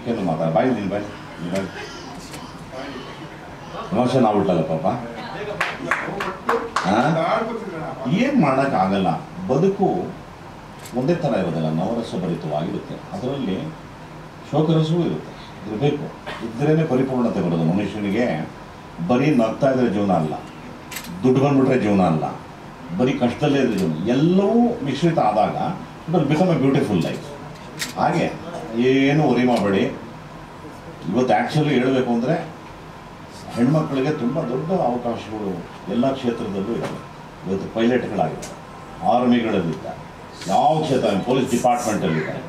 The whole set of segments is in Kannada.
ಕೆಲವು ಮಾತಾಡ ಬಾಯಿ ನೀನು ಬಾಯಿ ಎಮೋಷನ್ ಆಗ್ಬಿಟ್ಟಲ್ಲ ಪಾಪ. ಏನು ಮಾಡೋಕ್ಕಾಗಲ್ಲ. ಬದುಕು ಒಂದೇ ಥರ ಇರೋದಿಲ್ಲ, ನವರಸಭರಿತವಾಗಿರುತ್ತೆ. ಅದರಲ್ಲಿ ಶೋಕರಸವೂ ಇರುತ್ತೆ, ಇರಬೇಕು. ಇದ್ರೇ ಪರಿಪೂರ್ಣತೆ ಬರೋದು ಮನುಷ್ಯನಿಗೆ. ಬರೀ ನಗ್ತಾ ಇದ್ರೆ ಜೀವನ ಅಲ್ಲ, ದುಡ್ಡು ಬಂದ್ಬಿಟ್ರೆ ಜೀವನ ಅಲ್ಲ, ಬರೀ ಕಷ್ಟದಲ್ಲೇ ಇದ್ರೆ ಜೀವನ. ಎಲ್ಲವೂ ಮಿಶ್ರಿತ ಆದಾಗ it will become A beautiful life. ಹಾಗೆ ಏನು ವರಿ ಮಾಡಬೇಡಿ. ಇವತ್ತು ಆ್ಯಕ್ಚುಲಿ ಹೇಳಬೇಕು ಅಂದರೆ ಹೆಣ್ಮಕ್ಳಿಗೆ ತುಂಬ ದೊಡ್ಡ ಅವಕಾಶಗಳು ಎಲ್ಲ ಕ್ಷೇತ್ರದಲ್ಲೂ ಇದ್ದಾವೆ. ಇವತ್ತು ಪೈಲಟ್ಗಳಾಗಿದ್ದಾರೆ, ಆರ್ಮಿಗಳಲ್ಲಿದ್ದಾರೆ, ಯಾವ ಕ್ಷೇತ್ರ, ಪೊಲೀಸ್ ಡಿಪಾರ್ಟ್ಮೆಂಟಲ್ಲಿದ್ದಾರೆ,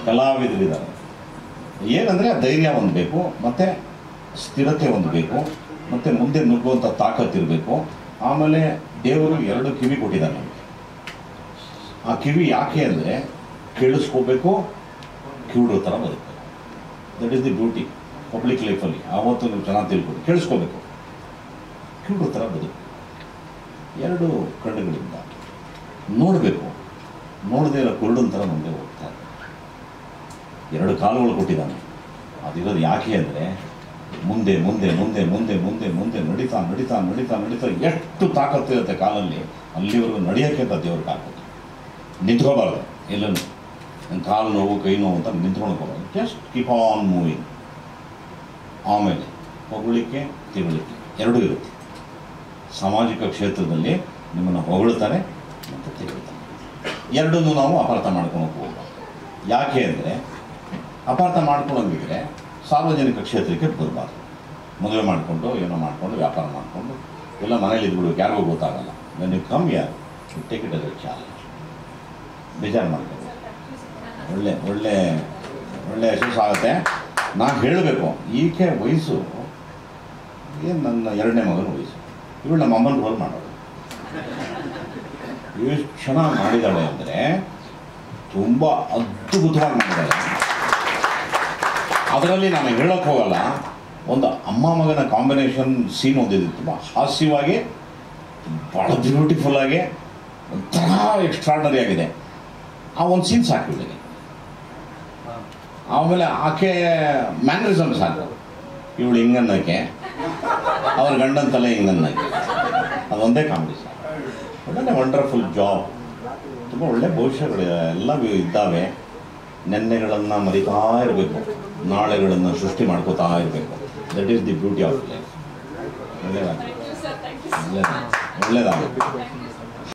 ಕಲಾವಿದರಿದ್ದಾರೆ. ಏನಂದರೆ ಧೈರ್ಯ ಹೊಂದಬೇಕು, ಮತ್ತು ಸ್ಥಿರತೆ ಹೊಂದಬೇಕು, ಮತ್ತು ಮುಂದೆ ನುಗ್ಗುವಂಥ ತಾಕತ್ತಿರಬೇಕು. ಆಮೇಲೆ ದೇವರು 2 ಕಿವಿ ಕೊಟ್ಟಿದ್ದಾನೆ ನಮಗೆ. ಆ ಕಿವಿ ಯಾಕೆ ಅಂದರೆ ಕೇಳಿಸ್ಕೋಬೇಕು, ಕಿವಿಡೋ ಥರ ಬದುಕಬೇಕು. That is the beauty public ಲೈಫಲ್ಲಿ. ಆವತ್ತು ನೀವು ಚೆನ್ನಾಗಿ ತಿಳ್ಕೊಂಡು ಕೇಳಿಸ್ಕೋಬೇಕು, ಕಿವಿಡೋ ಥರ ಬದುಕು. 2 ಕಣ್ಣುಗಳಿಂದ ನೋಡಬೇಕು, ನೋಡದೇ ಇರೋ ಕುರುಡನ ಥರ ಮುಂದೆ ಹೋಗ್ತಾರೆ. 2 ಕಾಲುಗಳು ಕೊಟ್ಟಿದ್ದಾನೆ. ಅದಿರೋದು ಯಾಕೆ ಅಂದರೆ ಮುಂದೆ ಮುಂದೆ ಮುಂದೆ ಮುಂದೆ ಮುಂದೆ ಮುಂದೆ ನಡೀತಾ ನಡೀತಾ ನಡೀತಾ ನಡೀತಾ ಎಷ್ಟು ತಾಕತ್ತಿರುತ್ತೆ ಕಾಲಲ್ಲಿ, ಅಲ್ಲಿವರೆಗೂ ನಡೆಯೋಕ್ಕೆ ಅಂತ ದೇವ್ರ ಕಾಲ್ಕೊಟ್ಟು. ನಿಂತ್ಕೋಬಾರ್ದು ಎಲ್ಲನೂ. ನನ್ನ ಕಾಲು ನೋವು ಕೈ ನೋವು ಅಂತ ನಿಂತ್ಕೊಳ್ಕೋಬಾರ್ದು. Just keep on moving. ಆಮೇಲೆ ಹೊಗಳಿಕೆ ತಿಳುವಳಿಕೆ 2 ಇರುತ್ತೆ. ಸಾಮಾಜಿಕ ಕ್ಷೇತ್ರದಲ್ಲಿ ನಿಮ್ಮನ್ನು ಹೊಗಳ್ತಾರೆ ಮತ್ತು ತಿಳುತ್ತಾರೆ. 2 ನಾವು ಅಪಾರ್ಥ ಮಾಡ್ಕೊಂಡು ಹೋಗ್ಬಾರ್ದು. ಯಾಕೆ ಅಂದರೆ ಅಪಾರ್ಥ ಮಾಡ್ಕೊಳ್ಳೋಂಗಿದ್ರೆ ಸಾರ್ವಜನಿಕ ಕ್ಷೇತ್ರಕ್ಕೆ ಬರಬಾರ್ದು. ಮದುವೆ ಮಾಡಿಕೊಂಡು ಏನೋ ಮಾಡಿಕೊಂಡು ವ್ಯಾಪಾರ ಮಾಡಿಕೊಂಡು ಎಲ್ಲ ಮನೇಲಿ ಇದ್ಬಿಡ್ಬೇಕು, ಯಾರಿಗೂ ಗೊತ್ತಾಗಲ್ಲ. ನನಗೆ ಕಮ್ಮಿ ಯಾರು take it as A challenge. ಬೇಜಾರು ಮಾಡ್ಕೊಂಡು ಒಳ್ಳೆ ಒಳ್ಳೆ ಒಳ್ಳೆ ಯಶಸ್ಸು ಆಗುತ್ತೆ. ನಾನು ಹೇಳಬೇಕು, ಈಕೆ ವಯಸ್ಸು ಏನು ನನ್ನ 2ನೇ ಮಗನ ವಯಸ್ಸು. ಇವಳು ನಮ್ಮ ಅಮ್ಮನ ರೋಲ್ ಮಾಡೋದು. ಎಷ್ಟು ಚೆನ್ನಾಗಿ ಮಾಡಿದ್ದಾಳೆ ಅಂದರೆ ತುಂಬ ಅದ್ಭುತವಾಗಿ ಮಾಡಿದ್ದಾಳೆ. ಅದರಲ್ಲಿ ನಾನು ಹೇಳೋಕ್ಕೆ ಹೋಗಲ್ಲ. ಒಂದು ಅಮ್ಮ ಮಗನ ಕಾಂಬಿನೇಷನ್ ಸೀನ್ ಒಂದಿದೆ, ತುಂಬ ಹಾಸ್ಯವಾಗಿ, ಭಾಳ ಬ್ಯೂಟಿಫುಲ್ಲಾಗಿ, ಒಂಥರ ಎಕ್ಸ್ಟ್ರಾರ್ಡನರಿ ಆಗಿದೆ. ಆ ಒಂದು ಸೀನ್ ಸಾಕು ಇವಳಿಗೆ. ಆಮೇಲೆ ಆಕೆ ಮ್ಯಾನರಿಸಮ್ ಸಾಕು. ಇವಳು ಹಿಂಗನ್ನಕ್ಕೆ, ಅವ್ರ ಗಂಡನ ತಲೆ ಹಿಂಗನ್ನಕ್ಕೆ, ಅದೊಂದೇ ಕಾಮಿಡಿ ಸಾಕು. ಒಳ್ಳೆ ವಂಡರ್ಫುಲ್ ಜಾಬ್. ತುಂಬ ಒಳ್ಳೆ ಭವಿಷ್ಯಗಳು ಎಲ್ಲ ಇದ್ದಾವೆ. ನೆನ್ನೆಗಳನ್ನು ಮರಿತಾ ಇರಬೇಕು, ನಾಳೆಗಳನ್ನು ಸೃಷ್ಟಿ ಮಾಡ್ಕೋತಾ ಇರಬೇಕು. That is the beauty of life. ಒಳ್ಳೆಯದಾಗಲಿ, ಒಳ್ಳೆಯದಾಗಲಿ.